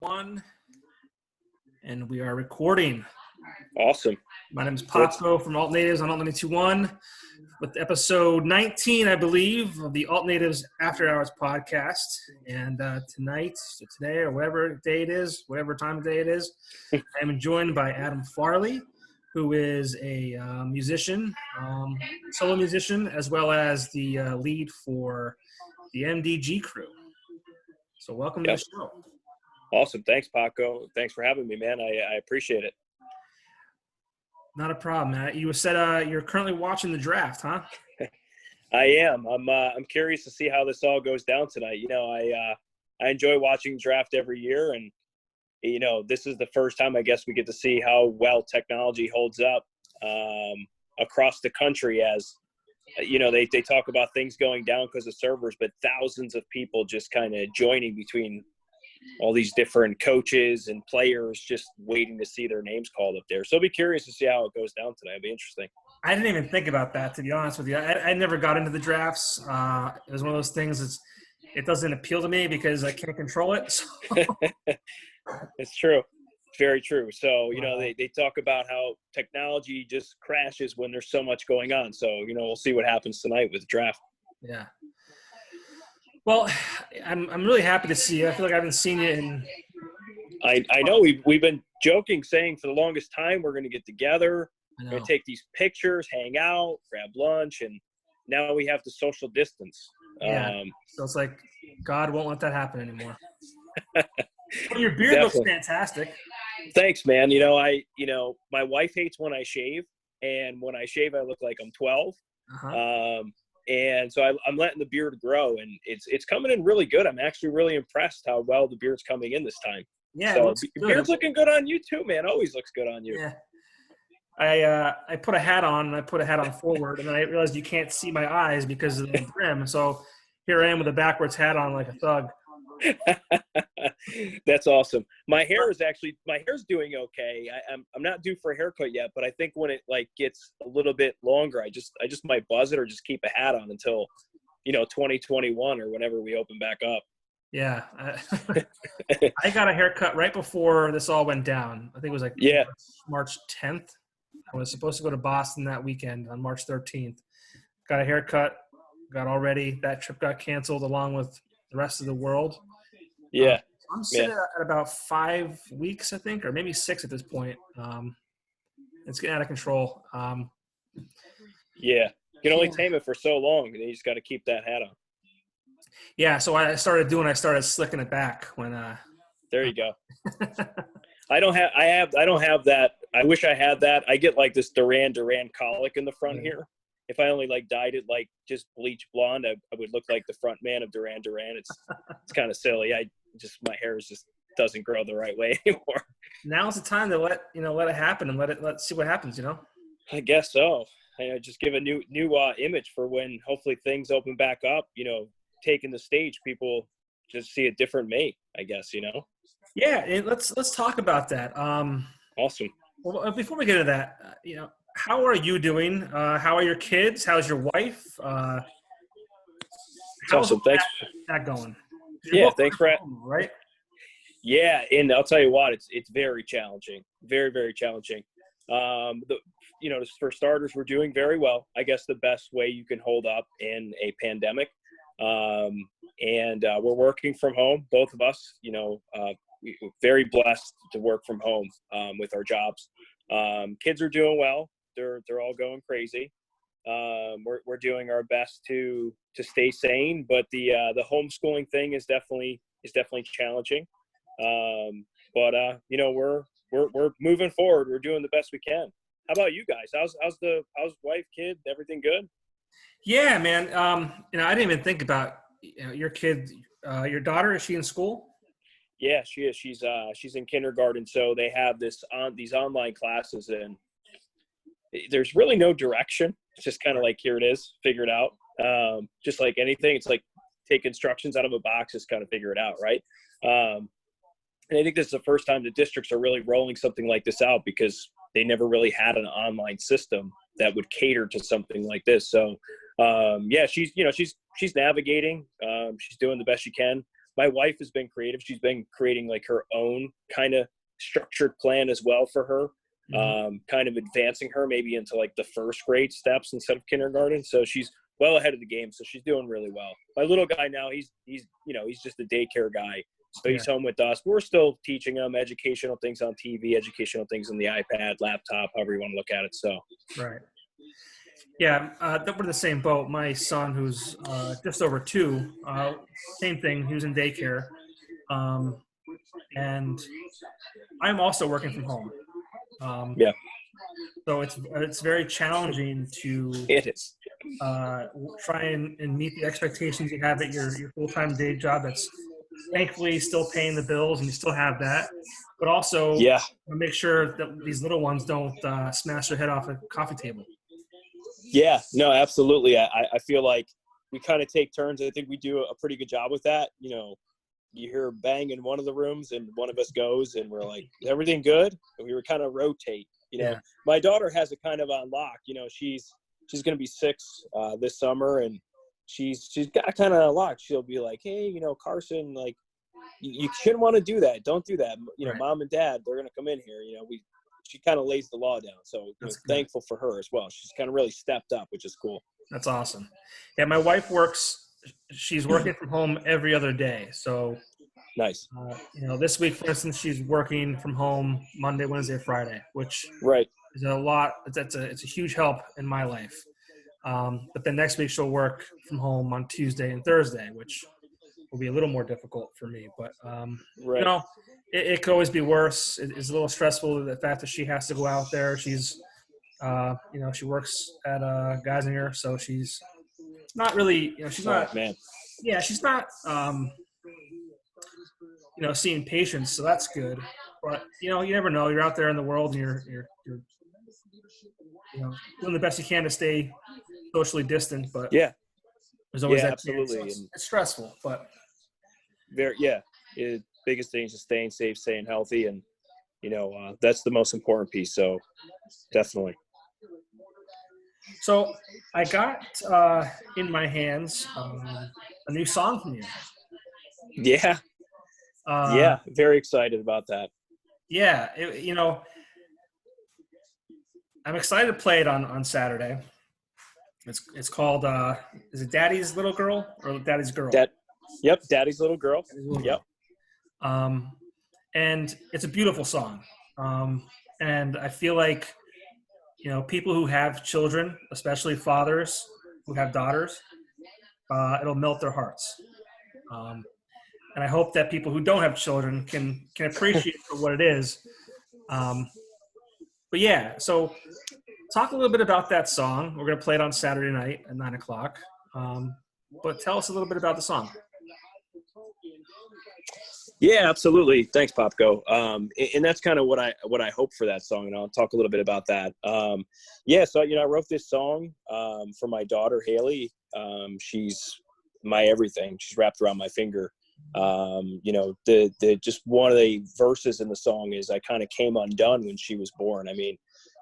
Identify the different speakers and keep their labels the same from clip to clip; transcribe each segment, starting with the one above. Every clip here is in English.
Speaker 1: One, and we are recording.
Speaker 2: Awesome.
Speaker 1: My name is Popko from Alt Natives on Alt 921 with episode 19, I believe, of the Alt Natives After Hours podcast. And today, or whatever day it is, whatever time of day it is, I am joined by Adam Farley, who is a musician, solo musician, as well as the lead for the MDG Crew. So welcome to the show.
Speaker 2: Awesome. Thanks, Paco. Thanks for having me, man. I appreciate it.
Speaker 1: Not a problem, Matt. You said you're currently watching the draft, huh?
Speaker 2: I am. I'm curious to see how this all goes down tonight. You know, I enjoy watching draft every year, and you know, this is the first time I guess we get to see how well technology holds up across the country. As you know, they talk about things going down because of servers, but thousands of people just kind of joining between all these different coaches and players just waiting to see their names called up there. So I'll be curious to see how it goes down tonight. It'll be interesting.
Speaker 1: I didn't even think about that, to be honest with you. I never got into the drafts. It was one of those things it doesn't appeal to me because I can't control it. So.
Speaker 2: It's true. Very true. So, you know, they talk about how technology just crashes when there's so much going on. So, you know, we'll see what happens tonight with the draft.
Speaker 1: Yeah. Well, I'm really happy to see you. I feel like I haven't seen you in.
Speaker 2: I know we've been joking, saying for the longest time we're going to get together, we're going to take these pictures, hang out, grab lunch, and now we have to social distance.
Speaker 1: Yeah. So it's like God won't let that happen anymore. Well, your beard looks fantastic.
Speaker 2: Thanks, man. You know, my wife hates when I shave, and when I shave, I look like I'm 12.
Speaker 1: Uh-huh.
Speaker 2: And so I'm letting the beard grow, and it's coming in really good. I'm actually really impressed how well the beard's coming in this time.
Speaker 1: Yeah,
Speaker 2: so your beard's looking good on you too, man. Always looks good on you.
Speaker 1: Yeah. I put a hat on, and I put a hat on forward, and then I realized you can't see my eyes because of the brim. So here I am with a backwards hat on like a thug.
Speaker 2: That's awesome. My hair's doing okay. I'm not due for a haircut yet, but I think when it like gets a little bit longer, I just might buzz it or just keep a hat on until, you know, 2021 or whenever we open back up.
Speaker 1: Yeah. I got a haircut right before this all went down. I think it was like March 10th. I was supposed to go to Boston that weekend on March 13th. Got a haircut, got all ready. That trip got canceled along with the rest of the world.
Speaker 2: Yeah.
Speaker 1: I'm sitting at about 5 weeks, I think, or maybe 6 at this point. It's getting out of control.
Speaker 2: Yeah. You can only tame it for so long, and you just got to keep that hat on.
Speaker 1: Yeah, so I started slicking it back when
Speaker 2: there you go. I don't have that. I wish I had that. I get like this Duran colic in the front here. If I only like dyed it like just bleach blonde, I would look like the front man of Duran. It's kind of silly. My hair just doesn't grow the right way anymore.
Speaker 1: Now's the time to let it happen and let's see what happens. You know.
Speaker 2: I guess so. I just give a new image for when hopefully things open back up. You know, taking the stage, people just see a different me. I guess, you know.
Speaker 1: Yeah, and let's talk about that.
Speaker 2: Awesome.
Speaker 1: Well, before we get into that, how are you doing? How are your kids? How's your wife? How's
Speaker 2: awesome. Thanks.
Speaker 1: That going?
Speaker 2: Yeah, thanks for
Speaker 1: home, right.
Speaker 2: Yeah, and I'll tell you what, it's very challenging, very, very challenging. For starters, we're doing very well. I guess the best way you can hold up in a pandemic, and we're working from home, both of us. You know, we're very blessed to work from home with our jobs. Kids are doing well. They're all going crazy. We're doing our best to stay sane, but the homeschooling thing is definitely challenging. But you know, we're moving forward. We're doing the best we can. How about you guys? How's wife, kid, everything good?
Speaker 1: Yeah, man. I didn't even think about your kid. Your daughter, is she in school?
Speaker 2: Yeah, she is. She's in kindergarten. So they have these online classes, and there's really no direction. It's just kind of like, here it is, figure it out. Just like anything, it's like take instructions out of a box, just kind of figure it out, right? And I think this is the first time the districts are really rolling something like this out because they never really had an online system that would cater to something like this. So, she's navigating. She's doing the best she can. my wife has been creative. She's been creating like her own kind of structured plan as well for her, kind of advancing her maybe into like the first grade steps instead of kindergarten. So she's well ahead of the game. So she's doing really well. My little guy now, he's just a daycare guy. So he's home with us. We're still teaching him educational things on TV, educational things on the iPad, laptop, however you want to look at it. So,
Speaker 1: right. Yeah, we're in the same boat. My son, who's just over 2, same thing. He was in daycare, and I'm also working from home. So it's very challenging to
Speaker 2: it is.
Speaker 1: Try and meet the expectations you have at your full-time day job. That's thankfully still paying the bills, and you still have that. But also, make sure that these little ones don't smash their head off a coffee table.
Speaker 2: Yeah, no, absolutely. I feel like we kind of take turns. I think we do a pretty good job with that. You know, you hear a bang in one of the rooms and one of us goes and we're like, is everything good? And we were kind of rotate, you know. My daughter has it kind of on lock. You know, she's going to be 6 this summer, and she's got kind of locked. She'll be like, hey, you know, Carson, like, you shouldn't want to do that. Don't do that. You know, Mom and Dad, they're going to come in here. You know, she kind of lays the law down. So thankful for her as well. She's kind of really stepped up, which is cool.
Speaker 1: That's awesome. Yeah, my wife she's working from home every other day. So
Speaker 2: nice.
Speaker 1: You know, this week, for instance, she's working from home Monday, Wednesday, Friday, which is a lot. It's a huge help in my life. But then next week she'll work from home on Tuesday and Thursday, which will be a little more difficult for me. But, you know, it could always be worse. It's a little stressful, the fact that she has to go out there. She's, you know, she works at Geisinger, so she's not really, you know, she's not, she's not, you know, seeing patients, so that's good. But, you know, you never know. You're out there in the world, and you're you know, doing the best you can to stay socially distant, but there's always that
Speaker 2: absolutely.
Speaker 1: So it's stressful, but
Speaker 2: biggest thing is just staying safe, staying healthy, and you know, that's the most important piece. So definitely.
Speaker 1: So I got in my hands a new song from you.
Speaker 2: Very excited about that.
Speaker 1: You know, I'm excited to play it on Saturday. It's called is it Daddy's Little Girl or Daddy's Girl?
Speaker 2: Daddy's Little Girl.
Speaker 1: And it's a beautiful song. And I feel like, you know, people who have children, especially fathers who have daughters, it'll melt their hearts. And I hope that people who don't have children can appreciate it for what it is. But yeah, so talk a little bit about that song. We're going to play it on Saturday night at 9:00. But tell us a little bit about the song.
Speaker 2: Yeah, absolutely. Thanks, Popko. And that's kind of what I hope for that song, and I'll talk a little bit about that. So you know, I wrote this song for my daughter Haley. She's my everything. She's wrapped around my finger. You know, the just one of the verses in the song is I kind of came undone when she was born. I mean,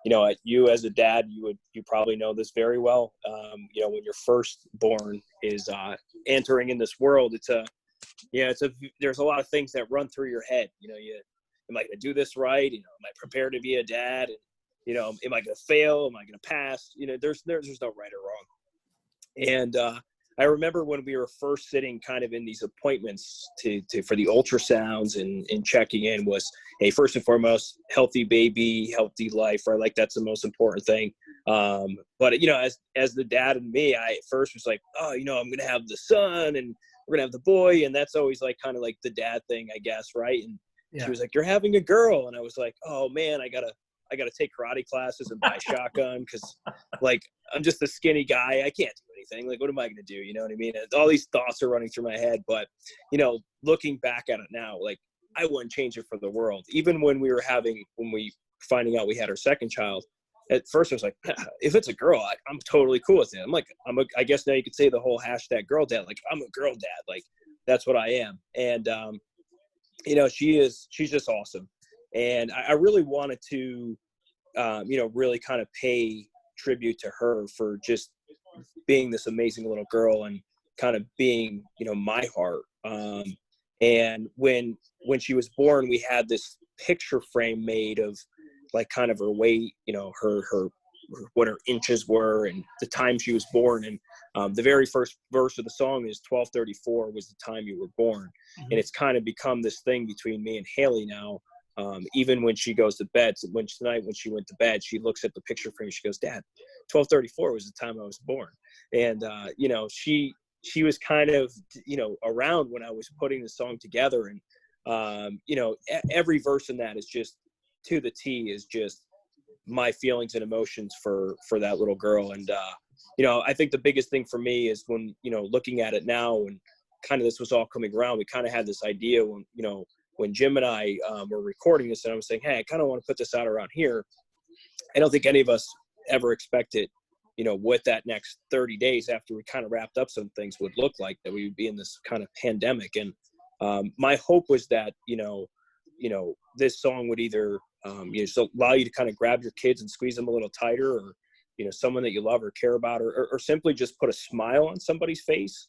Speaker 2: you know, you as a dad, you probably know this very well. You know, when your firstborn is entering in this world, there's a lot of things that run through your head. You know, am I going to do this right? You know, am I prepared to be a dad? And, you know, am I going to fail? Am I going to pass? You know, there's no right or wrong. And I remember when we were first sitting kind of in these appointments for the ultrasounds and checking in was, hey, first and foremost, healthy baby, healthy life, right? Like that's the most important thing. But, you know, as the dad and me, I at first was like, oh, you know, I'm going to have the son and we're going to have the boy. And that's always like kind of like the dad thing, I guess. Right. And she was like, you're having a girl. And I was like, oh man, I gotta take karate classes and buy a shotgun. Cause like, I'm just a skinny guy. I can't do anything. Like, what am I going to do? You know what I mean? And all these thoughts are running through my head, but you know, looking back at it now, like I wouldn't change it for the world. Even when we finding out we had our second child, at first I was like, if it's a girl, I'm totally cool with it. I'm like, I guess now you could say the whole hashtag girl dad. Like I'm a girl dad. Like that's what I am. And, you know, she's just awesome. And I really wanted to, you know, really kind of pay tribute to her for just being this amazing little girl and kind of being, you know, my heart. And when she was born, we had this picture frame made of like kind of her weight, you know, her what her inches were and the time she was born. And the very first verse of the song is 12:34 was the time you were born.
Speaker 1: Mm-hmm.
Speaker 2: And it's kind of become this thing between me and Haley now. Even when she goes to bed, tonight when she went to bed, she looks at the picture frame. She goes, "Dad, 12:34 was the time I was born." And you know, she was kind of, you know, around when I was putting the song together. And you know, every verse in that is just to the T, is just my feelings and emotions for that little girl. And you know, I think the biggest thing for me is when, you know, looking at it now, and kind of this was all coming around, we kind of had this idea when, you know, when Jim and I were recording this, and I was saying, hey, I kind of want to put this out around here. I don't think any of us ever expected, you know, what that next 30 days after we kind of wrapped up some things would look like, that we would be in this kind of pandemic. And my hope was that, you know, this song would either, you know, so allow you to kind of grab your kids and squeeze them a little tighter, or, you know, someone that you love or care about, or simply just put a smile on somebody's face,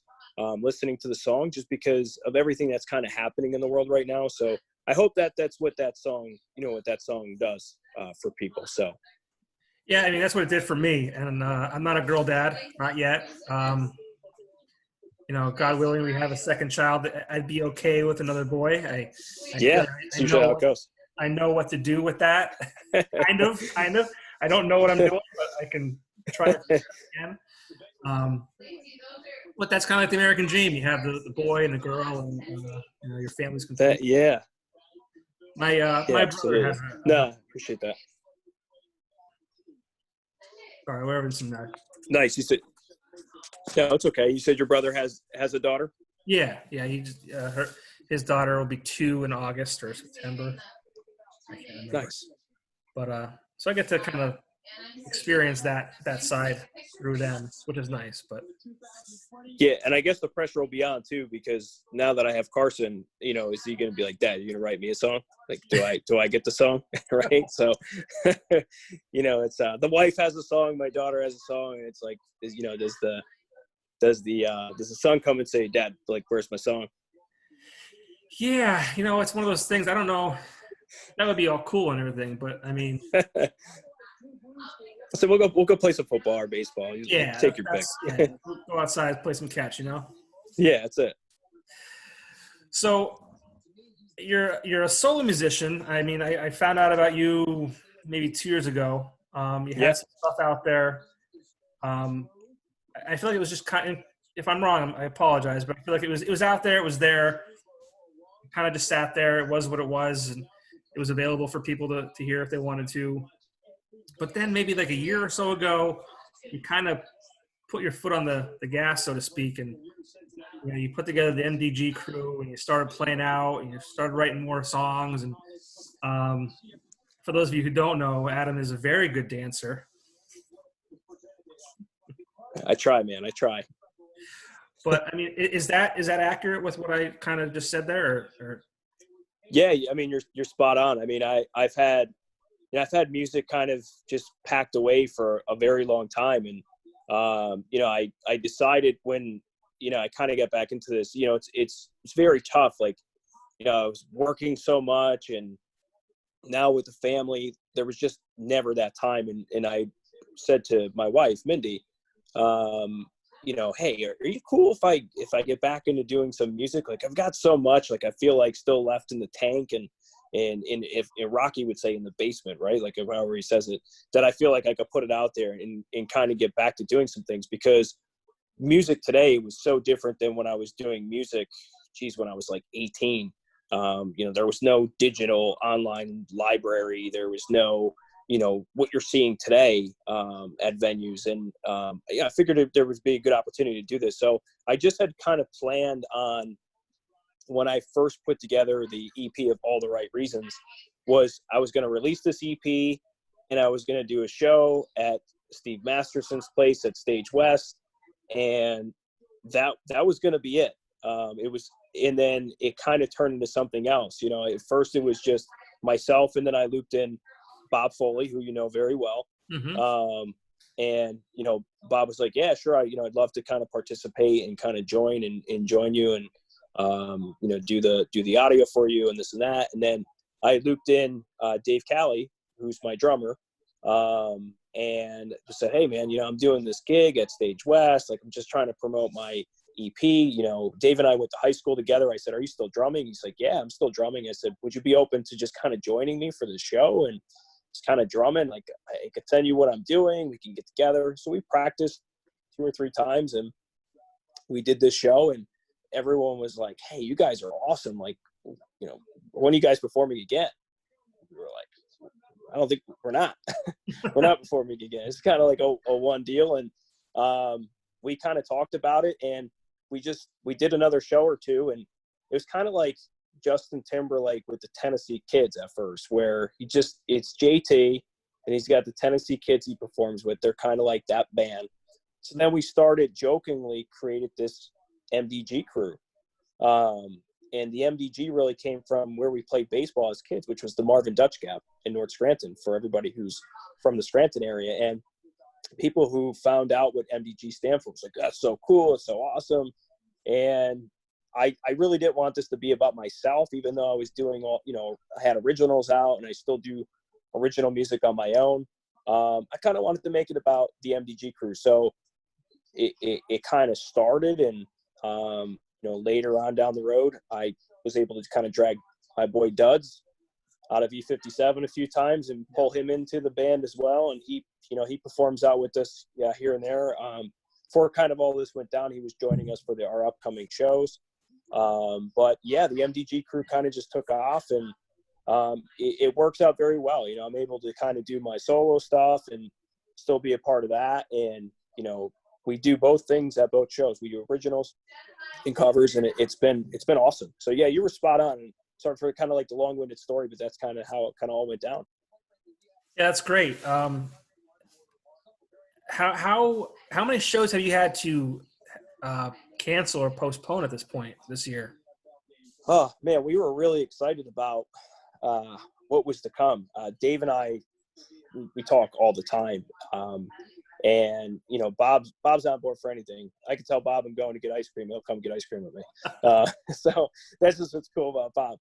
Speaker 2: listening to the song, just because of everything that's kind of happening in the world right now. So I hope that that's what that song, you know, what that song does for people. So.
Speaker 1: Yeah, I mean, that's what it did for me. And I'm not a girl dad, not yet. You know, God willing, we have a second child, I'd be okay with another boy. I
Speaker 2: Yeah, that's usually how it goes.
Speaker 1: I know what to do with that. kind of. I don't know what I'm doing, but I can try it again. But that's kind of like the American dream. You have the boy and the girl, and you know, your family's complete.
Speaker 2: Yeah.
Speaker 1: My brother has
Speaker 2: no, appreciate that.
Speaker 1: Sorry, we're having some
Speaker 2: Nice. You said, no, it's okay. You said your brother has a daughter?
Speaker 1: Yeah. He just, his daughter will be 2 in August or September. I can't remember.
Speaker 2: Nice.
Speaker 1: But so I get to kind of experience that side through them, which is nice. But
Speaker 2: yeah, and I guess the pressure will be on too, because now that I have Carson, you know, is he going to be like, "Dad, you're going to write me a song? Like, do I get the song?" Right? So, you know, it's the wife has a song, my daughter has a song, and it's like, you know, does the son come and say, "Dad, like, where's my song?"
Speaker 1: Yeah, you know, it's one of those things. I don't know. That would be all cool and everything, but I mean,
Speaker 2: so we'll go play some football or baseball.
Speaker 1: Yeah,
Speaker 2: take your pick.
Speaker 1: Yeah, go outside, play some catch. You know.
Speaker 2: Yeah, that's it.
Speaker 1: So you're a solo musician. I mean, I found out about you maybe 2 years ago. You had some stuff out there. I feel like it was just kind of, if I'm wrong, I apologize, but I feel like it was out there. It was there. Kind of just sat there. It was what it was, and it was available for people to hear if they wanted to. But then maybe like a year or so ago, you kind of put your foot on the gas, so to speak, and you know, you put together the MDG Crew, and you started playing out, and you started writing more songs. And for those of you who don't know, Adam is a very good dancer.
Speaker 2: I try, man. I try.
Speaker 1: But I mean, is that accurate with what I kind of just said there? Or?
Speaker 2: Yeah, I mean, you're spot on. I mean, I've had music kind of just packed away for a very long time, and you know, I decided when, you know, I kind of get back into this, you know, it's very tough. Like, you know, I was working so much, and now with the family, there was just never that time. And I said to my wife, Mindy, you know, hey, are you cool if I get back into doing some music? Like, I've got so much, like, I feel like still left in the tank, and if Rocky would say in the basement, right? Like, however he says it, that I feel like I could put it out there and kind of get back to doing some things, because music today was so different than when I was doing music, when I was like 18. You know, there was no digital online library. There was no, you know, what you're seeing today at venues. And yeah, I figured there would be a good opportunity to do this. So I just had kind of planned on, when I first put together the EP of All the Right Reasons, was I was going to release this EP, and I was going to do a show at Steve Masterson's place at Stage West. And that was going to be it. And then it kind of turned into something else. You know, at first it was just myself, and then I looped in Bob Foley, who you know very well. Mm-hmm. And, you know, Bob was like, yeah, sure. I'd love to kind of participate and kind of join and join you. And do the audio for you and this and that. And then I looped in Dave Calley, who's my drummer, and just said, hey man, I'm doing this gig at Stage West. Like, I'm just trying to promote my EP. Dave and I went to high school together. I said, are you still drumming? He's like, yeah, I'm still drumming. I said, would you be open to just kind of joining me for the show and just kind of drumming? Like, I could tell you what I'm doing. We can get together. So we practiced 2 or 3 times and we did this show, and everyone was like, hey, you guys are awesome. Like, when are you guys performing again? We were like, I don't think we're not. We're not performing again. It's kind of like a one deal. And we kind of talked about it, and we did another show or two, and it was kind of like Justin Timberlake with the Tennessee Kids at first, where it's JT and he's got the Tennessee Kids he performs with. They're kind of like that band. So then we started jokingly created this MDG Crew. And the MDG really came from where we played baseball as kids, which was the Marvin Dutch Gap in North Scranton, for everybody who's from the Scranton area. And people who found out what MDG stand for was like, that's so cool. It's so awesome. And I really didn't want this to be about myself, even though I was doing all, I had originals out and I still do original music on my own. I kind of wanted to make it about the MDG Crew. So it kind of started, and, later on down the road, I was able to kind of drag my boy Duds out of E57 a few times and pull him into the band as well. And he performs out with us here and there. Before kind of all this went down, he was joining us for our upcoming shows. But yeah, the MDG Crew kind of just took off, and it works out very well. I'm able to kind of do my solo stuff and still be a part of that. And, we do both things at both shows. We do originals and covers, and it's been awesome. So yeah, you were spot on. Sorry for kind of like the long-winded story, but that's kind of how it kind of all went down.
Speaker 1: Yeah, that's great. How many shows have you had to cancel or postpone at this point this year?
Speaker 2: Oh man, we were really excited about what was to come. Dave and I, we talk all the time. And Bob's on board for anything. I can tell Bob I'm going to get ice cream. He'll come get ice cream with me. So that's just what's cool about Bob.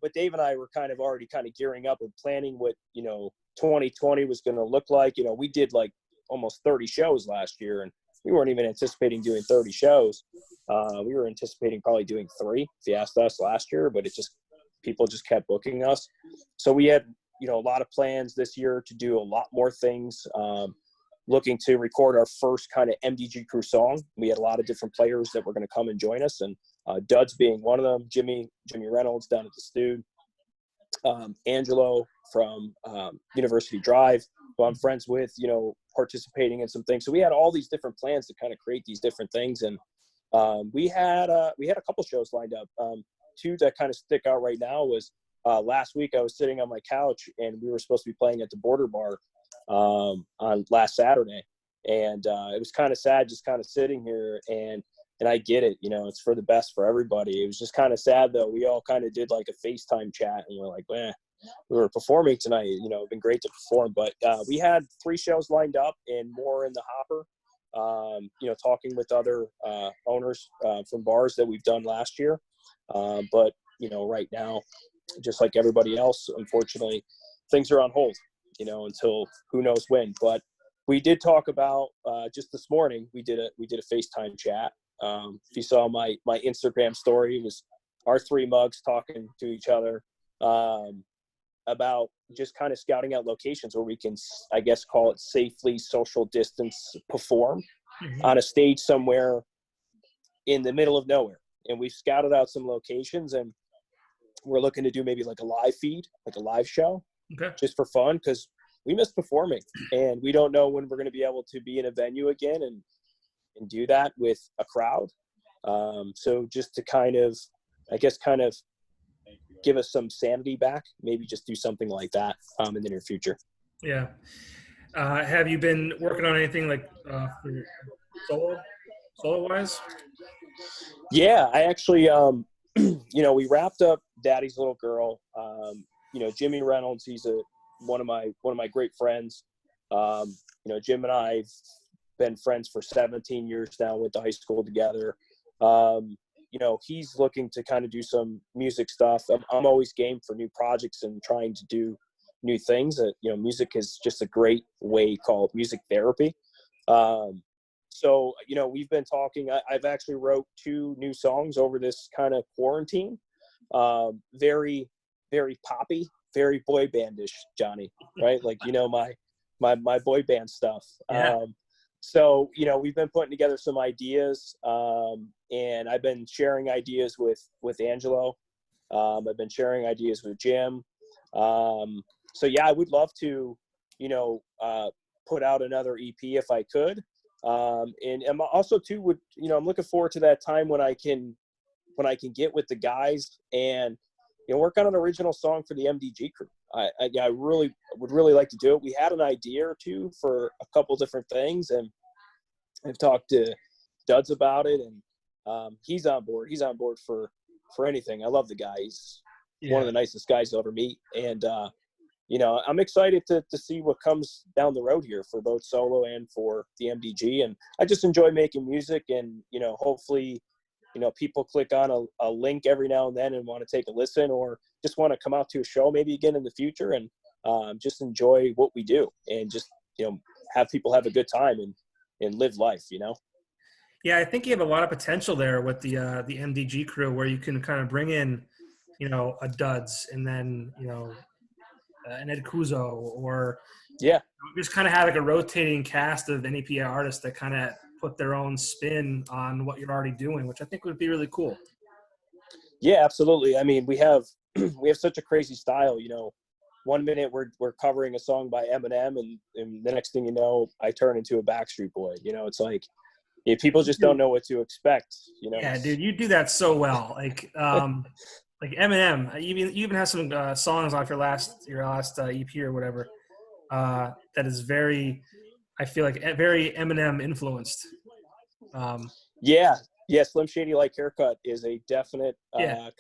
Speaker 2: But Dave and I were kind of already kind of gearing up and planning what 2020 was going to look like. We did like almost 30 shows last year, and we weren't even anticipating doing 30 shows. We were anticipating probably doing 3 if you asked us last year, but people just kept booking us. So we had a lot of plans this year to do a lot more things. Looking to record our first kind of MDG Crew song. We had a lot of different players that were going to come and join us, and Duds being one of them. Jimmy Reynolds down at the Stewed, Angelo from University Drive, who I'm friends with, participating in some things. So we had all these different plans to kind of create these different things, and we had a couple shows lined up. 2 that kind of stick out right now was last week I was sitting on my couch, and we were supposed to be playing at the Border Bar on last Saturday, and it was kind of sad just kind of sitting here, and I get it, it's for the best for everybody. It was just kind of sad though. We all kind of did like a FaceTime chat, and we're like, we were performing tonight, it'd been great to perform, but we had 3 shows lined up and more in the hopper. Talking with other owners from bars that we've done last year, but right now, just like everybody else, unfortunately, things are on hold, until who knows when. But we did talk about just this morning. We did a FaceTime chat. If you saw my Instagram story, it was our 3 mugs talking to each other about just kind of scouting out locations where we can, I guess, call it safely social distance perform on a stage somewhere in the middle of nowhere. And we've scouted out some locations, and we're looking to do maybe like a live feed, like a live show, just for fun, because we miss performing, and we don't know when we're going to be able to be in a venue again and do that with a crowd. So just to kind of give us some sanity back, maybe just do something like that in the near future.
Speaker 1: Yeah. Have you been working on anything like solo wise?
Speaker 2: Yeah, I actually, we wrapped up Daddy's Little Girl. Jimmy Reynolds, he's one of my great friends. Jim and I've been friends for 17 years now, went to high school together. he's looking to kind of do some music stuff. I'm always game for new projects and trying to do new things. Music is just a great way called music therapy. So, we've been talking. I've actually wrote 2 new songs over this kind of quarantine. Very, very poppy, very boy bandish, Johnny, right? Like, my boy band stuff.
Speaker 1: Yeah.
Speaker 2: So, we've been putting together some ideas, and I've been sharing ideas with Angelo. I've been sharing ideas with Jim. So yeah, I would love to, put out another EP if I could. And I'm also too I'm looking forward to that time when I can get with the guys and, work on an original song for the MDG Crew. I really would really like to do it. We had an idea or two for a couple different things, and I've talked to Duds about it, and he's on board. He's on board for anything. I love the guy. He's one of the nicest guys you'll ever meet. And, I'm excited to see what comes down the road here for both solo and for the MDG. And I just enjoy making music, and, hopefully, people click on a link every now and then and want to take a listen, or just want to come out to a show maybe again in the future, and just enjoy what we do, and just, have people have a good time and live life,
Speaker 1: Yeah, I think you have a lot of potential there with the MDG Crew, where you can kind of bring in, a Duds, and then, an Ed Kuzo, or just kind of have like a rotating cast of NEPA artists that kind of put their own spin on what you're already doing, which I think would be really cool.
Speaker 2: Yeah, absolutely. I mean, we have such a crazy style. One minute we're covering a song by Eminem, and the next thing you know, I turn into a Backstreet Boy. It's like, people just don't know what to expect.
Speaker 1: Yeah, dude, you do that so well. Like Eminem, you even have some songs off your last EP or whatever that is very, I feel like, very Eminem influenced.
Speaker 2: Yeah, Slim Shady Like Haircut is a definite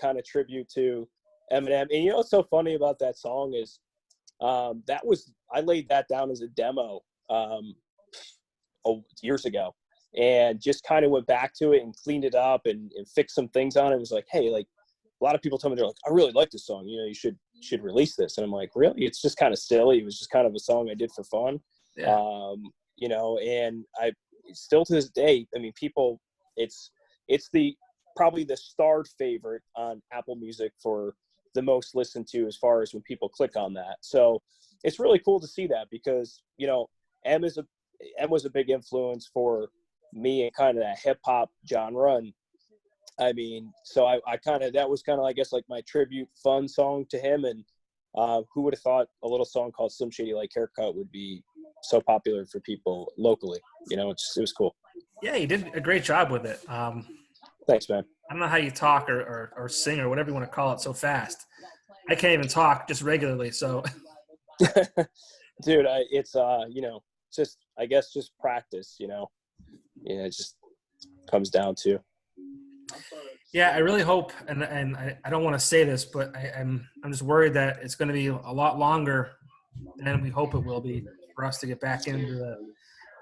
Speaker 2: kind of tribute to Eminem. And what's so funny about that song is I laid that down as a demo years ago, and just kind of went back to it and cleaned it up and fixed some things on it. It was like, hey, like, a lot of people tell me, they're like, I really like this song. You should release this. And I'm like, really? It's just kind of silly. It was just kind of a song I did for fun. Yeah. And I still to this day, I mean, people, it's probably the starred favorite on Apple Music for the most listened to, as far as when people click on that. So it's really cool to see that, because, M was a big influence for me and kind of that hip hop genre. And I mean, so I that was kind of, I guess, like my tribute fun song to him. And who would have thought a little song called Slim Shady Like Haircut would be so popular for people locally? It was cool.
Speaker 1: Yeah, you did a great job with it.
Speaker 2: Thanks, man.
Speaker 1: I don't know how you talk or sing or whatever you want to call it so fast. I can't even talk just regularly. So,
Speaker 2: dude, it's just, I guess, just practice. It just comes down to.
Speaker 1: Yeah, I really hope, and I don't want to say this, but I'm just worried that it's going to be a lot longer than we hope it will be for us to get back into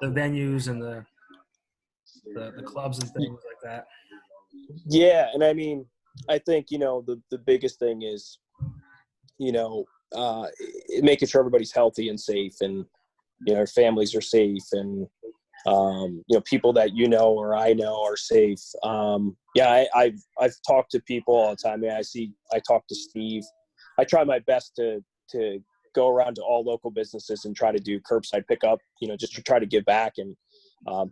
Speaker 1: the venues and the clubs and things like that.
Speaker 2: Yeah, and I mean, I think, the biggest thing is, making sure everybody's healthy and safe, and, our families are safe, and, people that or I know are safe. I've talked to people all the time. I talk to Steve. I try my best to go around to all local businesses and try to do curbside pickup, just to try to give back and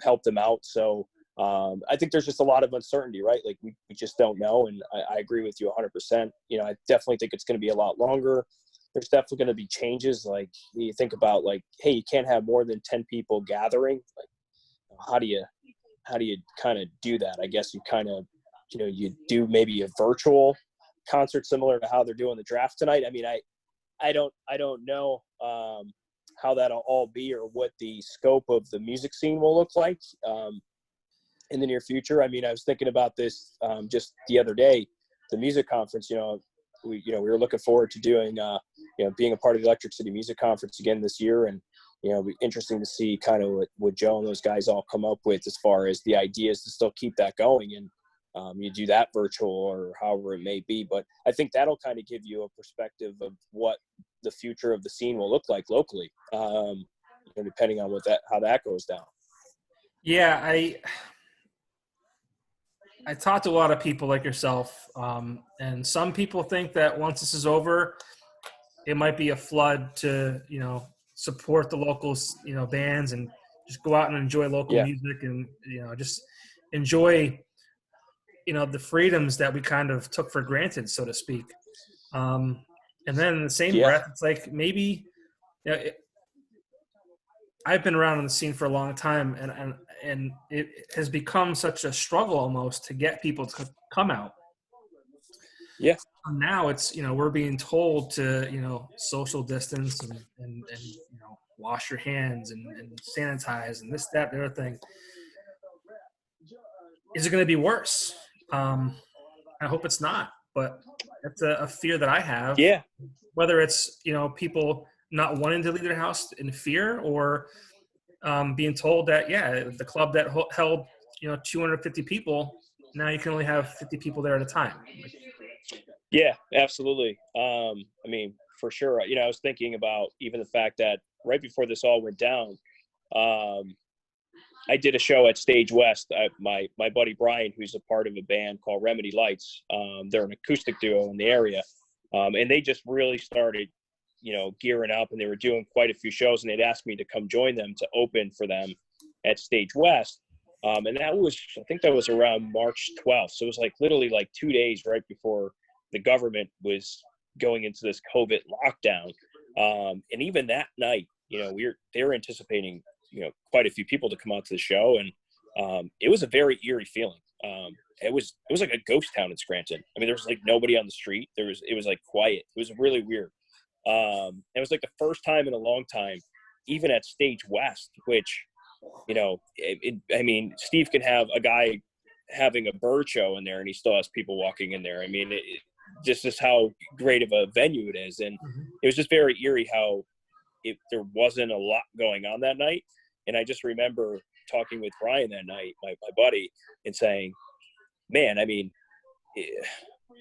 Speaker 2: help them out. So I think there's just a lot of uncertainty, right? Like we just don't know. And I agree with you 100%. I definitely think it's going to be a lot longer. There's definitely going to be changes. Like you think about, like, hey, you can't have more than 10 people gathering. Like, how do you kind of do that? I guess you kind of, you do maybe a virtual concert similar to how they're doing the draft tonight. I mean, I don't know how that'll all be, or what the scope of the music scene will look like in the near future. I mean, I was thinking about this just the other day, the music conference. We were looking forward to doing being a part of the Electric City Music Conference again this year, and it'll be interesting to see kind of what Joe and those guys all come up with as far as the ideas to still keep that going. And you do that virtual or however it may be. But I think that'll kind of give you a perspective of what the future of the scene will look like locally, depending on how that goes down.
Speaker 1: Yeah, I talked to a lot of people like yourself, and some people think that once this is over, it might be a flood to, support the local, bands and just go out and enjoy local music and, just enjoy, the freedoms that we kind of took for granted, so to speak. And then in the same breath, it's like maybe, I've been around in the scene for a long time, and it has become such a struggle almost to get people to come out.
Speaker 2: Yeah.
Speaker 1: Now it's, we're being told to, social distance and wash your hands and sanitize and this, that, the other thing. Is it going to be worse? I hope it's not, but that's a fear that I have.
Speaker 2: Yeah.
Speaker 1: Whether it's, people not wanting to leave their house in fear or being told that, the club that held, 250 people, now you can only have 50 people there at a time.
Speaker 2: Yeah, absolutely. For sure. I was thinking about even the fact that right before this all went down, I did a show at Stage West. My buddy Brian, who's a part of a band called Remedy Lights, they're an acoustic duo in the area, and they just really started, gearing up, and they were doing quite a few shows, and they'd asked me to come join them to open for them at Stage West. And I think that was around March 12th. So it was like literally like 2 days right before the government was going into this COVID lockdown. And even that night, they were anticipating, quite a few people to come out to the show. And it was a very eerie feeling. It was like a ghost town in Scranton. I mean, there was like nobody on the street. It was like quiet. It was really weird. It was like the first time in a long time, even at Stage West, which, Steve can have a guy having a bird show in there and he still has people walking in there. I mean, just is how great of a venue it is. And it was just very eerie how there wasn't a lot going on that night. And I just remember talking with Brian that night, my buddy, and saying, man,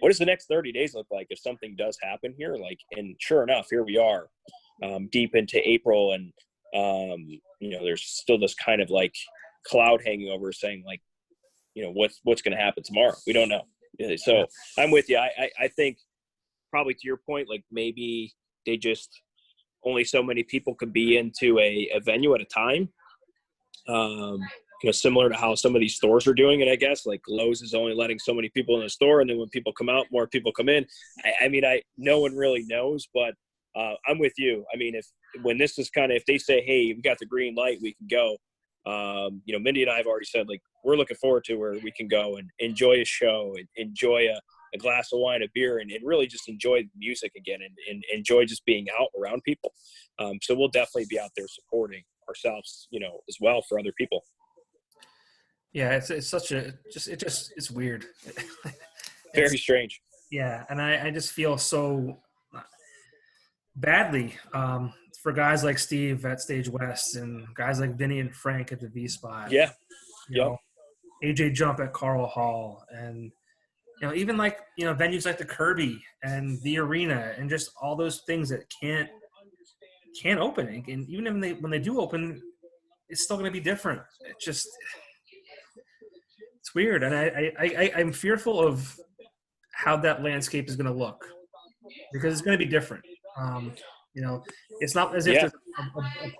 Speaker 2: what does the next 30 days look like if something does happen here? And sure enough, here we are, deep into April. And, there's still this kind of like cloud hanging over saying like, what's going to happen tomorrow? We don't know. So I'm with you. I think probably to your point, like maybe they just only so many people could be into a venue at a time. Similar to how some of these stores are doing it, I guess, like Lowe's is only letting so many people in the store. And then when people come out, more people come in. No one really knows, but I'm with you. When this is if they say, hey, we got the green light, we can go. Mindy and I have already said, like, we're looking forward to where we can go and enjoy a show and enjoy a glass of wine, a beer, and really just enjoy music again and enjoy just being out around people. So we'll definitely be out there supporting ourselves, as well for other people.
Speaker 1: Yeah, it's such it's weird.
Speaker 2: Very strange.
Speaker 1: Yeah, and I just feel so badly for guys like Steve at Stage West and guys like Vinny and Frank at the V Spot.
Speaker 2: Yeah.
Speaker 1: AJ Jump at Carl Hall, and even like venues like the Kirby and the Arena and just all those things that can't open. And even when they do open, it's still going to be different. It's weird, and I'm fearful of how that landscape is going to look because it's going to be different. It's not as if a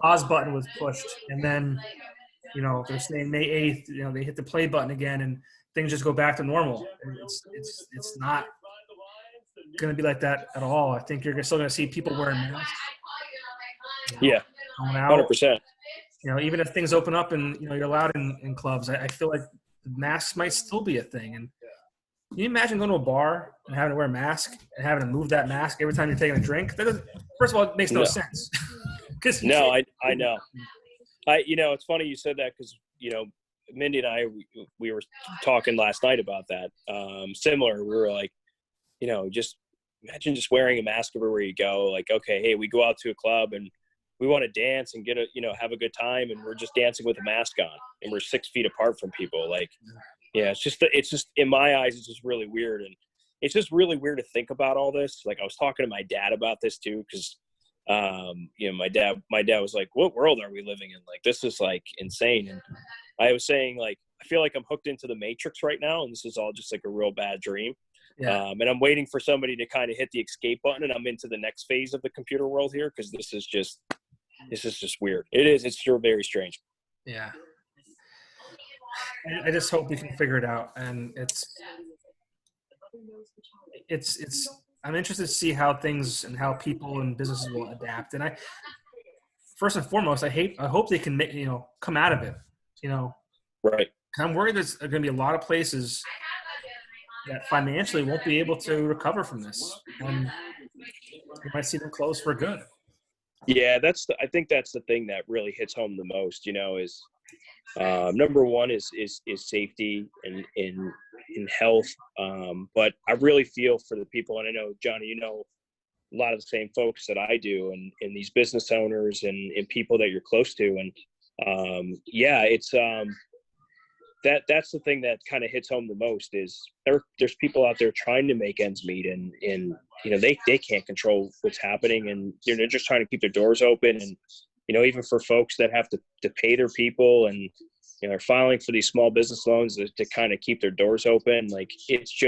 Speaker 1: pause button was pushed and then, they're saying May 8th, they hit the play button again and things just go back to normal. It's not going to be like that at all. I think you're still going to see people wearing masks.
Speaker 2: Yeah, 100%.
Speaker 1: Even if things open up and, you're allowed in clubs, I feel like masks might still be a thing. And can you imagine going to a bar and having to wear a mask and having to move that mask every time you're taking a drink? First of all, it makes no sense.
Speaker 2: No, I know. It's funny you said that because, Mindy and I, we were talking last night about that. Similar, we were like, just imagine just wearing a mask everywhere you go. Like, okay, hey, we go out to a club and we want to dance and have a good time, and we're just dancing with a mask on, and we're 6 feet apart from people. Like, Yeah, it's just in my eyes, it's just really weird, and it's just really weird to think about all this. Like I was talking to my dad about this too, because my dad was like, "What world are we living in? Like this is like insane." And I was saying like, I feel like I'm hooked into the Matrix right now, and this is all just like a real bad dream.
Speaker 1: Yeah.
Speaker 2: And I'm waiting for somebody to kind of hit the escape button, and I'm into the next phase of the computer world here because this is just weird. It's still very strange.
Speaker 1: Yeah. I just hope we can figure it out, and I'm interested to see how things and how people and businesses will adapt. And first and foremost, I hope they can come out of it.
Speaker 2: Right.
Speaker 1: I'm worried there's going to be a lot of places that financially won't be able to recover from this, and you might see them close for good.
Speaker 2: Yeah, I think that's the thing that really hits home the most. Is number one is safety and in health. But I really feel for the people, and I know, Johnny, a lot of the same folks that I do, and these business owners and people that you're close to. And it's that's the thing that kind of hits home the most is there's people out there trying to make ends meet, and they can't control what's happening, and they're just trying to keep their doors open. And even for folks that have to pay their people, and they're filing for these small business loans to kind of keep their doors open. Like it's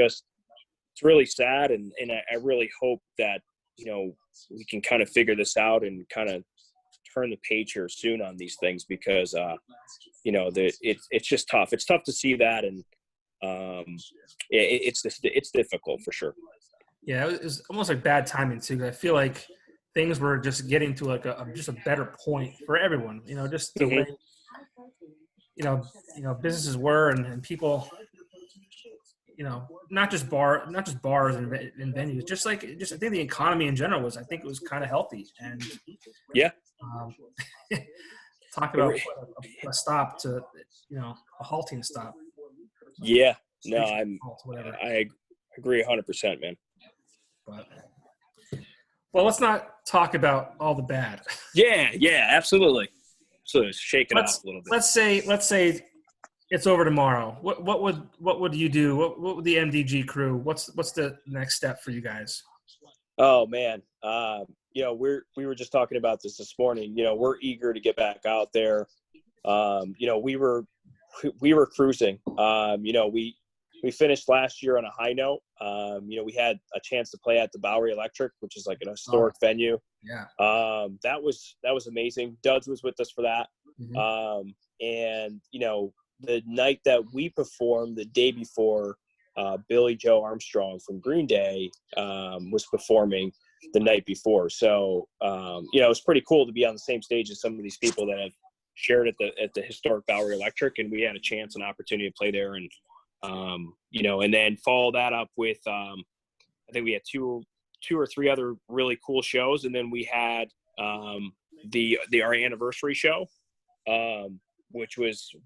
Speaker 2: really sad, and I really hope that we can kind of figure this out and kind of turn the page here soon on these things, because it's just tough. It's tough to see that, and it's difficult for sure.
Speaker 1: Yeah, it was almost like bad timing too. I feel like things were just getting to like just a better point for everyone. Just the way businesses were, and people. Not just bars and venues, just I think the economy in general was kind of healthy. And
Speaker 2: yeah,
Speaker 1: talk about a stop to a halting stop.
Speaker 2: Yeah, no, I agree 100%, man.
Speaker 1: Well, let's not talk about all the bad.
Speaker 2: Yeah, absolutely. So shake it off a little bit.
Speaker 1: Let's say it's over tomorrow. What would you do? What would the MDG crew? What's the next step for you guys?
Speaker 2: Oh man, we were just talking about this morning. We're eager to get back out there. We were cruising. We finished last year on a high note. We had a chance to play at the Bowery Electric, which is like an historic venue.
Speaker 1: Yeah.
Speaker 2: That was amazing. Duds was with us for that.
Speaker 1: Mm-hmm.
Speaker 2: And the night that we performed, the day before, Billy Joe Armstrong from Green Day was performing the night before. So it was pretty cool to be on the same stage as some of these people that have shared at the historic Bowery Electric, and we had a chance and opportunity to play there. And and then follow that up with I think we had two or three other really cool shows, and then we had our anniversary show, which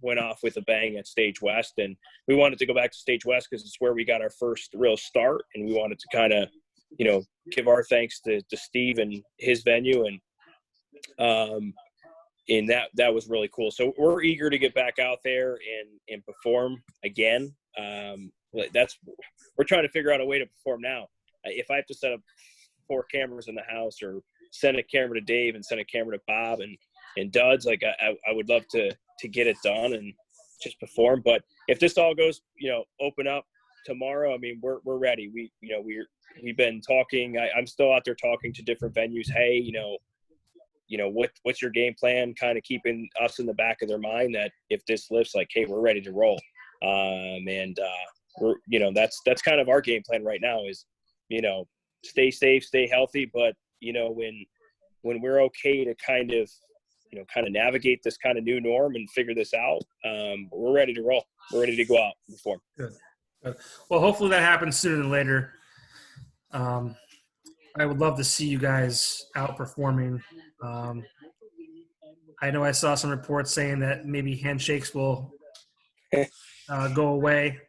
Speaker 2: went off with a bang at Stage West. And we wanted to go back to Stage West because it's where we got our first real start, and we wanted to kind of give our thanks to Steve and his venue, and that was really cool. So we're eager to get back out there and perform again. We're trying to figure out a way to perform now. If I have to set up 4 cameras in the house, or send a camera to Dave and send a camera to Bob and Duds, like I would love to get it done and just perform. But if this all goes, open up tomorrow, I mean, we're ready. We've been talking. I'm still out there talking to different venues. Hey, what's your game plan? Kind of keeping us in the back of their mind that if this lifts, like, hey, we're ready to roll. We're, that's kind of our game plan right now is, stay safe, stay healthy. But, when we're okay to kind of navigate this kind of new norm and figure this out, we're ready to roll. We're ready to go out and perform.
Speaker 1: Good. Well, hopefully that happens sooner than later. I would love to see you guys out performing. I know I saw some reports saying that maybe handshakes will go away.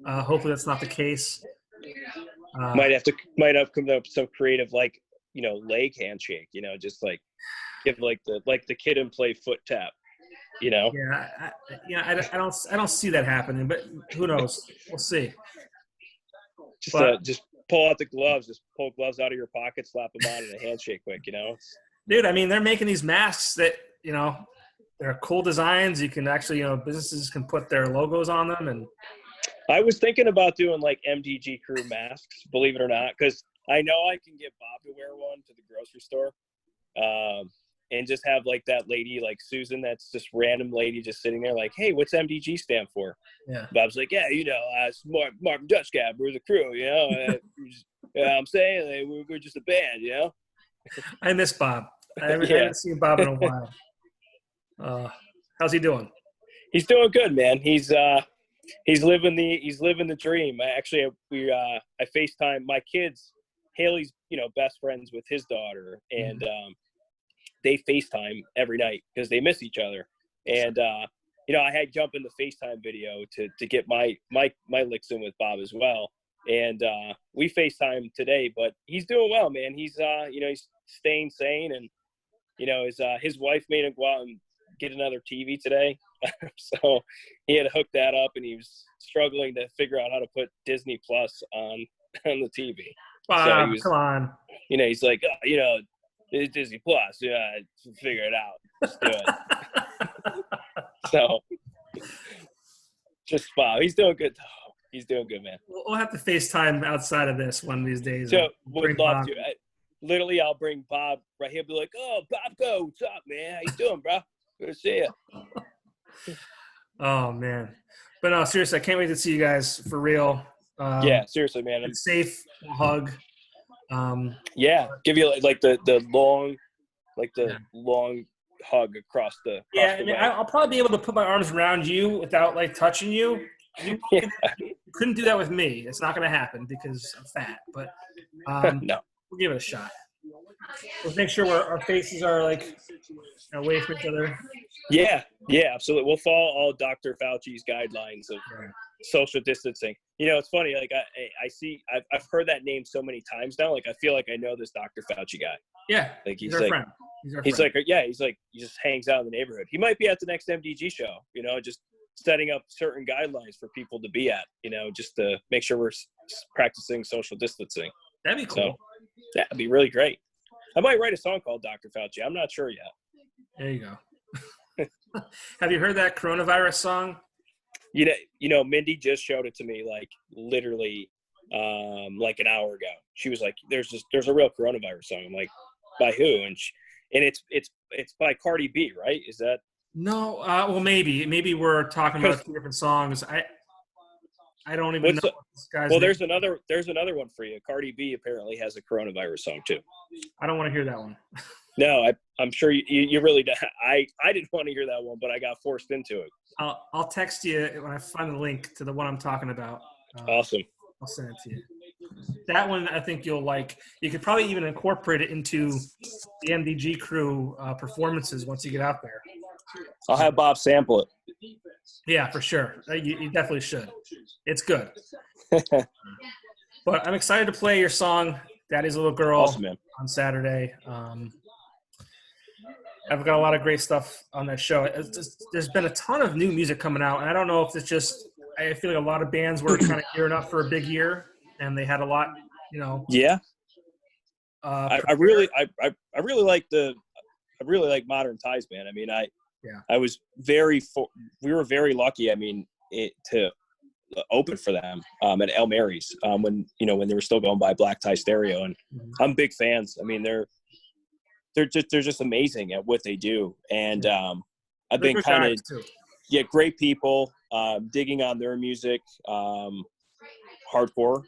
Speaker 1: Hopefully that's not the case.
Speaker 2: Might have come up with some creative, like, leg handshake, just like give like the kid and play foot tap, you know?
Speaker 1: I don't see that happening, but who knows? We'll see.
Speaker 2: Just pull out the gloves, just pull gloves out of your pocket, slap them on, and a handshake quick, you know?
Speaker 1: Dude, I mean, they're making these masks that, you know, they're cool designs. You can actually, you know, businesses can put their logos on them. And
Speaker 2: I was thinking about doing like MDG Crew masks, believe it or not, because I know I can get Bob to wear one to the grocery store, and just have like that lady, like Susan, that's just random lady just sitting there like, hey, what's MDG stand for?
Speaker 1: Yeah.
Speaker 2: Bob's like, yeah, you know, it's Martin Dutch Cab, we're the crew, you know? You know what I'm saying? Like, we're just a band, you know?
Speaker 1: I miss Bob. I haven't seen Bob in a while. How's he doing?
Speaker 2: He's doing good, man. He's living the dream. I FaceTime my kids. Haley's, you know, best friends with his daughter, and they FaceTime every night because they miss each other. And you know, I had jump in the FaceTime video to get my licks in with Bob as well. And we FaceTime today, but he's doing well, man. He's you know, he's staying sane, and you know, his wife made him go out and get another TV today. So he had to hook that up, and he was struggling to figure out how to put Disney Plus on the TV.
Speaker 1: Bob, so come on.
Speaker 2: You know, he's like, oh, you know, it's Disney Plus. Yeah, figure it out. Just do it. So just Bob. He's doing good. Oh, he's doing good, man.
Speaker 1: We'll have to FaceTime outside of this one of these days.
Speaker 2: So would love to. Literally, I'll bring Bob right here. Be like, oh, Popko, what's up, man? How you doing, bro? Good to see you.
Speaker 1: Oh, man. But no, seriously, I can't wait to see you guys for real.
Speaker 2: Yeah, seriously, man.
Speaker 1: It's safe. We'll hug.
Speaker 2: Yeah, give you like the long, long hug across the.
Speaker 1: Yeah, I mean, I'll probably be able to put my arms around you without like touching you. You couldn't do that with me. It's not going to happen because I'm fat. But
Speaker 2: no,
Speaker 1: we'll give it a shot. Let's make sure our faces are like away from each other.
Speaker 2: Yeah, absolutely. We'll follow all Dr. Fauci's guidelines of social distancing. You know, it's funny. Like I've heard that name so many times now. Like I feel like I know this Dr. Fauci guy.
Speaker 1: Yeah,
Speaker 2: like he's
Speaker 1: our
Speaker 2: like
Speaker 1: friend.
Speaker 2: He's like he just hangs out in the neighborhood. He might be at the next MDG show. You know, just setting up certain guidelines for people to be at. You know, just to make sure we're practicing social distancing.
Speaker 1: That'd be cool.
Speaker 2: So, that'd be really great. I might write a song called Dr. Fauci. I'm not sure yet.
Speaker 1: There you go. Have you heard that coronavirus song?
Speaker 2: You know, Mindy just showed it to me, like literally, like an hour ago. She was like, "There's a real coronavirus song." I'm like, "By who?" And it's by Cardi B, right? Is that?
Speaker 1: No, well, maybe we're talking about two different songs. I don't even know what this guy's name.
Speaker 2: There's another one for you. Cardi B apparently has a coronavirus song too.
Speaker 1: I don't want to hear that one.
Speaker 2: No, I'm sure you really don't. I didn't want to hear that one, but I got forced into it.
Speaker 1: I'll text you when I find the link to the one I'm talking about.
Speaker 2: Awesome.
Speaker 1: I'll send it to you. That one I think you'll like. You could probably even incorporate it into the MDG Crew performances once you get out there.
Speaker 2: I'll have Bob sample it.
Speaker 1: Yeah, for sure. You definitely should. It's good. But I'm excited to play your song, Daddy's Little Girl,
Speaker 2: awesome, man.
Speaker 1: On Saturday. I've got a lot of great stuff on that show. There's been a ton of new music coming out, and I don't know if it's just – I feel like a lot of bands were kind of gearing up for a big year, and they had a lot, you know.
Speaker 2: Yeah. I really like Modern Ties, man. I mean, we were very lucky. I mean, to open for them at El Mary's when they were still going by Black Tie Stereo, and I'm big fans. I mean, they're just amazing at what they do, and I've been kind of great people, digging on their music, hardcore.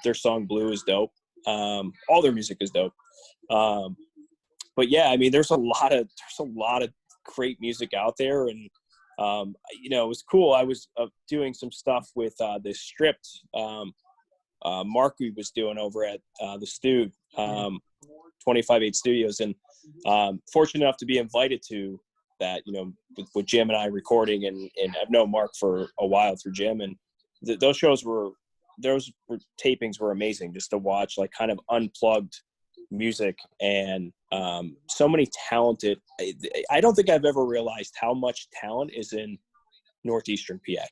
Speaker 2: Their song Blue is dope. All their music is dope. But yeah, I mean, there's a lot of great music out there, and it was cool. I was doing some stuff with the Stripped. Marky was doing over at the Stewed, 25/8 Studios, and fortunate enough to be invited to that. With Jim and I recording, and I've known Mark for a while through Jim, and those tapings were amazing just to watch, like kind of unplugged music, and So many talented. I don't think I've ever realized how much talent is in Northeastern PA.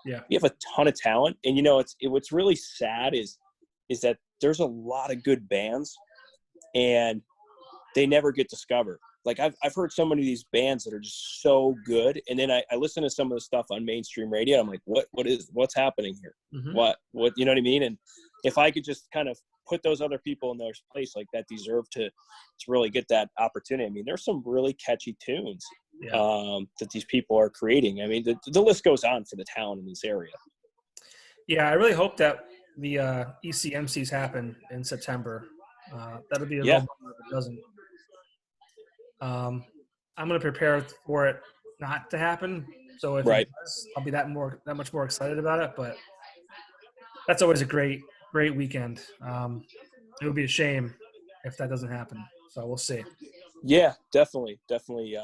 Speaker 1: Yeah.
Speaker 2: We have a ton of talent, and what's really sad is that there's a lot of good bands, and they never get discovered. Like I've heard so many of these bands that are just so good, and then I listen to some of the stuff on mainstream radio. I'm like, what's happening here?
Speaker 1: Mm-hmm.
Speaker 2: What you know what I mean? And if I could just kind of put those other people in their place, like that deserve to really get that opportunity. I mean, there's some really catchy tunes that these people are creating. I mean, the list goes on for the talent in this area. Yeah,
Speaker 1: I really hope that the ECMCs happen in September. That'll be a little bummer if it doesn't. I'm going to prepare for it not to happen. So if it does, I'll be that much more excited about it. But that's always a great weekend. It would be a shame if that doesn't happen. So we'll see. Yeah, definitely. Definitely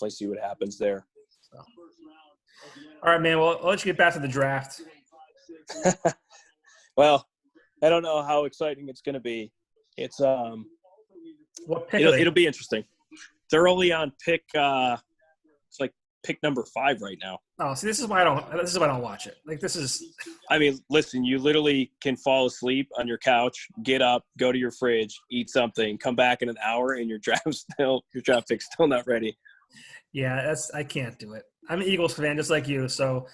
Speaker 1: see what happens there. So. All right, man. Well, I'll let you get back to the draft. Well, I don't know how exciting it's going to be. It's it'll be interesting. They're only on pick. It's like pick number 5 right now. Oh, see, this is why I don't watch it. Like, this is. I mean, listen. You literally can fall asleep on your couch, get up, go to your fridge, eat something, come back in an hour, and your draft pick's still not ready. Yeah, I can't do it. I'm an Eagles fan, just like you. So,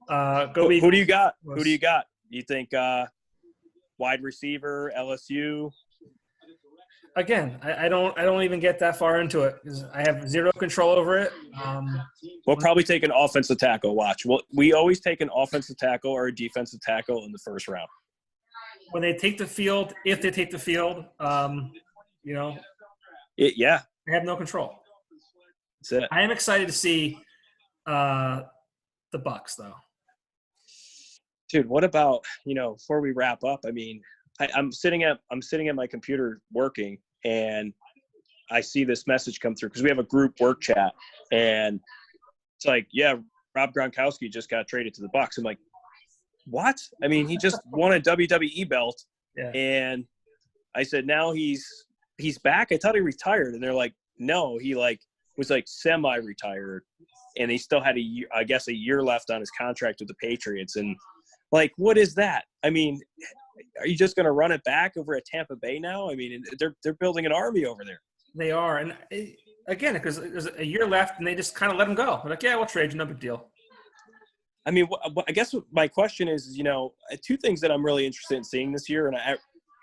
Speaker 1: go. Who do you got? Who do you got? You think wide receiver, LSU? Again, I don't even get that far into it because I have zero control over it. We'll probably take an offensive tackle. Watch. We always take an offensive tackle or a defensive tackle in the first round. When they take the field, if they take the field, I have no control. That's it. I am excited to see the Bucs, though. Dude, what about, before we wrap up, I mean, I'm sitting at my computer working, and I see this message come through because we have a group work chat, and it's like, yeah, Rob Gronkowski just got traded to the Bucs. I'm like, what? I mean, he just won a WWE belt, and I said, now he's back. I thought he retired, and they're like, no, he was semi-retired, and he still had a year left on his contract with the Patriots, and what is that? I mean, are you just going to run it back over at Tampa Bay now? I mean, they're building an army over there. They are. And again, because there's a year left and they just kind of let him go. They're like, yeah, we'll trade you. No big deal. I mean, I guess my question is, 2 things that I'm really interested in seeing this year. And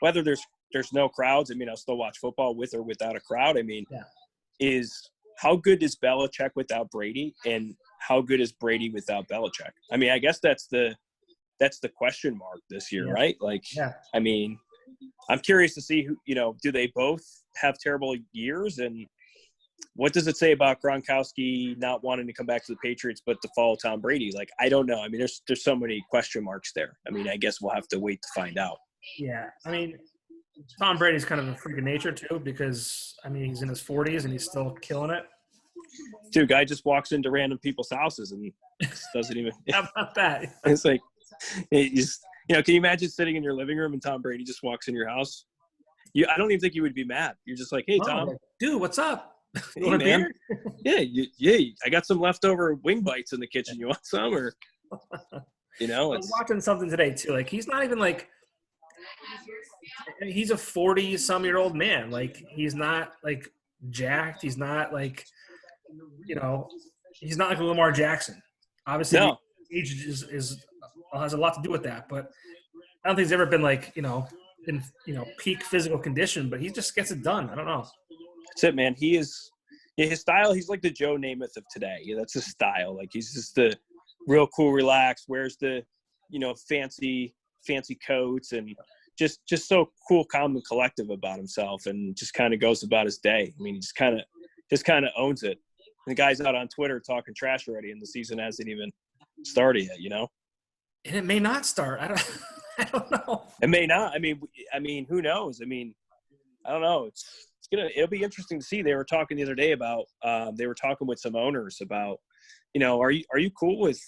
Speaker 1: whether there's no crowds, I mean, I'll still watch football with or without a crowd. I mean, is how good is Belichick without Brady and how good is Brady without Belichick? I mean, I guess that's the question mark this year, right? I mean, I'm curious to see who, do they both have terrible years? And what does it say about Gronkowski not wanting to come back to the Patriots but to follow Tom Brady? I don't know. I mean, there's so many question marks there. I mean, I guess we'll have to wait to find out. Yeah. I mean, Tom Brady's kind of a freak of nature too because, I mean, he's in his 40s and he's still killing it. Dude, guy just walks into random people's houses and doesn't even – How about that? It's like – can you imagine sitting in your living room and Tom Brady just walks in your house? I don't even think you would be mad. You're just like, hey, Tom. Dude, what's up? You want a beer? Yeah, I got some leftover wing bites in the kitchen. You want some? Or, I was watching something today, too. He's not even he's a 40-some-year-old man. He's not, jacked. He's not, he's not like a Lamar Jackson. Obviously, no. Age has a lot to do with that, but I don't think he's ever been in peak physical condition, but he just gets it done. I don't know. That's it, man. He is his style. He's like the Joe Namath of today. Yeah, that's his style. He's just the real cool, relaxed, wears the fancy coats and just so cool, calm, and collective about himself, and just kind of goes about his day. I mean, he just kind of owns it. And the guy's out on Twitter talking trash already, and the season hasn't even started yet. And it may not start. I don't know. It may not. I mean, who knows? I mean, I don't know. It'll be interesting to see. They were talking the other day about they were talking with some owners about, are you cool with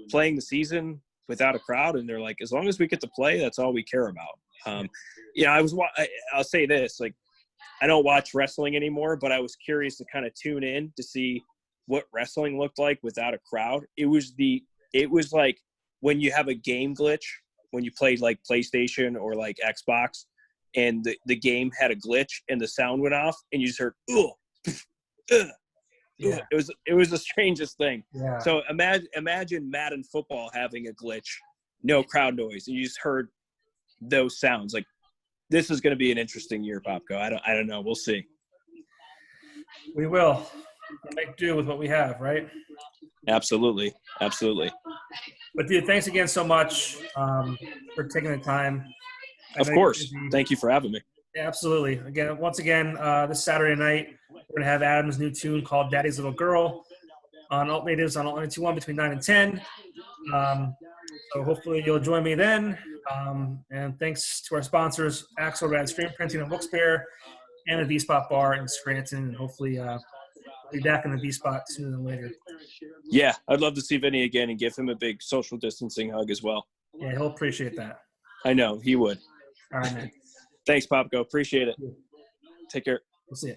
Speaker 1: playing the season without a crowd? And they're like, as long as we get to play, that's all we care about. I'll say this,
Speaker 2: I don't watch wrestling anymore, but I was curious to kind of tune in to see what wrestling looked like without a crowd. It was like when you have a game glitch, when you played like PlayStation or like Xbox, and the game had a glitch and the sound went off and you just heard, ugh, ugh.
Speaker 1: Yeah.
Speaker 2: It was the strangest thing.
Speaker 1: Yeah.
Speaker 2: So imagine Madden football having a glitch, no crowd noise, and you just heard those sounds. Like, this is going to be an interesting year, Popko. I don't know. We'll see.
Speaker 1: We will. We'll make do with what we have, right?
Speaker 2: Absolutely.
Speaker 1: But dude, thanks again so much for taking the time.
Speaker 2: Of course. Thank you for having me.
Speaker 1: Yeah, absolutely. Once again, this Saturday night, we're going to have Adam's new tune called Daddy's Little Girl on Alt Natives on Alt 91 between 9 and 10. So hopefully you'll join me then. And thanks to our sponsors, Axelrad Screen Printing and Wilkes-Barre, and the V-Spot Bar in Scranton. And hopefully be back in the V-Spot sooner than later.
Speaker 2: Yeah, I'd love to see Vinny again and give him a big social distancing hug as well.
Speaker 1: Yeah, he'll appreciate that.
Speaker 2: I know, he would.
Speaker 1: All right, man.
Speaker 2: Thanks, Popko. Appreciate it. Take care.
Speaker 1: We'll see you.